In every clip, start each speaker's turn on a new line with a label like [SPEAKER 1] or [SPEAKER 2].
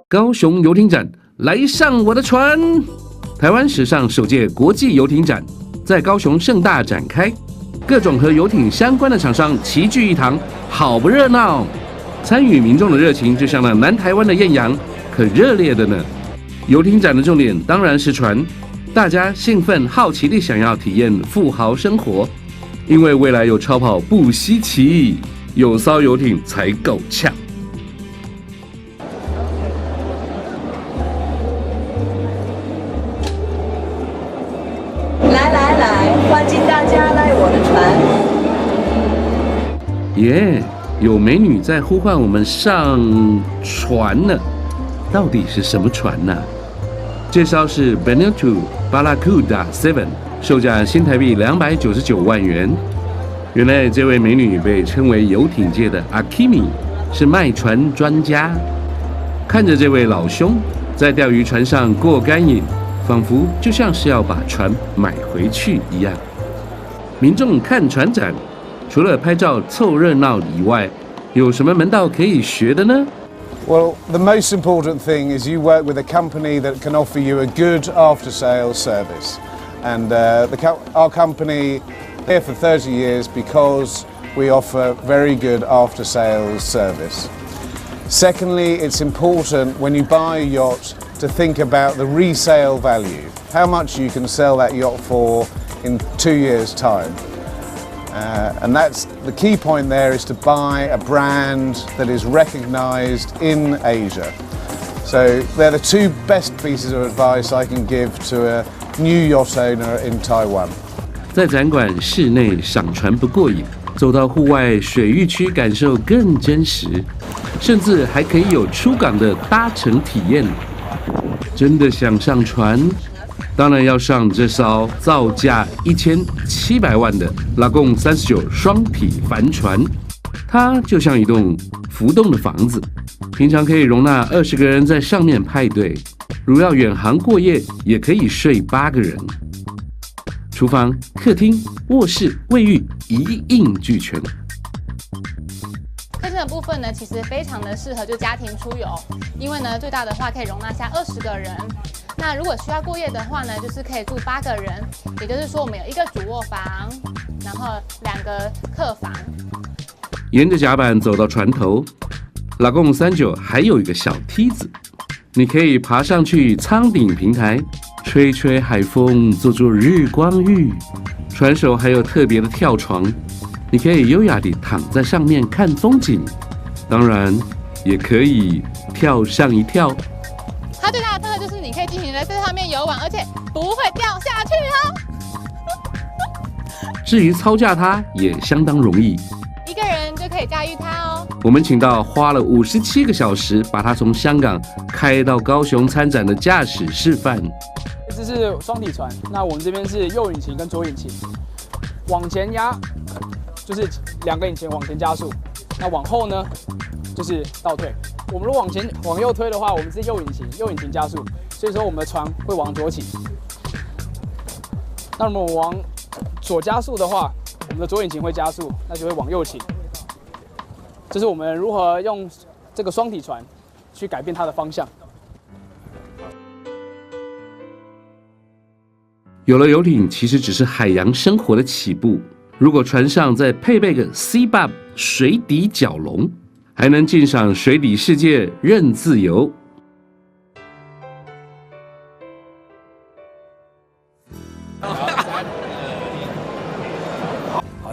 [SPEAKER 1] 高雄游艇展，来上我的船！台湾史上首届国际游艇展在高雄盛大展开，各种和游艇相关的厂商齐聚一堂，好不热闹。参与民众的热情就像那南台湾的艳阳，可热烈的呢。游艇展的重点当然是船，大家兴奋好奇地想要体验富豪生活，因为未来有超跑不稀奇，有艘游艇才够呛。
[SPEAKER 2] 来，欢迎大家来我的
[SPEAKER 1] 船。耶，有美女在呼唤我们上船呢，到底是什么船呢？这艘是 Benutu Barracuda 7， 售价新台币299万元。原来这位美女被称为游艇界的阿基米，是卖船专家。看着这位老兄在钓鱼船上过干瘾，仿佛就像是要把船买回去一样。民众看船展，除了拍照凑热闹以外，有什么门道可以学的呢？
[SPEAKER 3] Well, the most important thing is you work with a company that can offer you a good after-sales service. And our company here for 30 years because we offer very good after-sales service. Secondly, it's important when you buy a yacht to think about the resale value, how much you can sell that yacht for in 2 years' time. And that's the key point there is to buy a brand that is recognized in Asia. So they're the two best pieces of advice I can give to a new yacht owner in Taiwan.
[SPEAKER 1] 在展馆室内赏船不过瘾，走到户外水域区感受更真实，甚至还可以有出港的搭乘体验。真的想上船？当然要上这艘造价1700万的拉贡39双体帆船，它就像一栋浮动的房子，平常可以容纳20个人在上面派对，如要远航过夜，也可以睡8个人。厨房、客厅、卧室、卫浴一应俱全。
[SPEAKER 4] 客厅的部分呢，其实非常的适合就家庭出游，因为呢最大的话可以容纳下20个人。那如果需要过夜的话呢，就是可以住8个人，也就是说我们有1个主卧房，然后2个客房。
[SPEAKER 1] 沿着甲板走到船头，拉贡39还有一个小梯子，你可以爬上去舱顶平台，吹吹海风，做做日光浴。船首还有特别的跳床，你可以优雅地躺在上面看风景，当然也可以跳上一跳。
[SPEAKER 4] 它最大的特色就是你可以尽情的在上面游玩，而且不会掉下去哦。
[SPEAKER 1] 至于操驾它也相当容易
[SPEAKER 4] ，1个人就可以驾驭它哦。
[SPEAKER 1] 我们请到花了57个小时把它从香港开到高雄参展的驾驶示范。
[SPEAKER 5] 这是双体船，那我们这边是右引擎跟左引擎，往前压就是2个引擎往前加速，那往后呢就是倒退。我们如果往右推的话，我们是右引擎加速，所以说我们的船会往左倾。那我们往左加速的话，我们的左引擎会加速，那就会往右倾。这是我们如何用这个双体船去改变它的方向。
[SPEAKER 1] 有了游艇，其实只是海洋生活的起步。如果船上再配备个 C-BOB 水底蛟龙，还能鉴赏水底世界，任自由。
[SPEAKER 6] 好，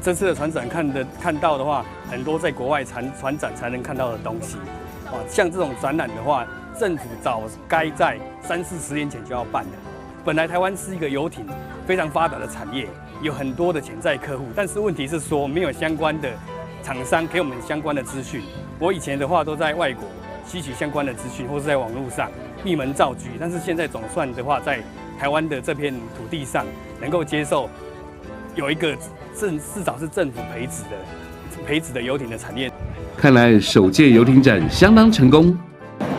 [SPEAKER 6] 这次的船展看到的话，很多在国外船展才能看到的东西。像这种展览的话，政府早该在30-40年前就要办的。本来台湾是一个游艇非常发达的产业，有很多的潜在客户，但是问题是说没有相关的厂商给我们相关的资讯。我以前的话都在外国吸取相关的资讯，或是在网络上闭门造车，但是现在总算的话，在台湾的这片土地上能够接受有一个至少是政府培植的游艇的产业。
[SPEAKER 1] 看来首届游艇展相当成功，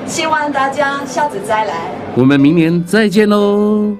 [SPEAKER 2] 希望大家下次再来。
[SPEAKER 1] 我们明年再见喽。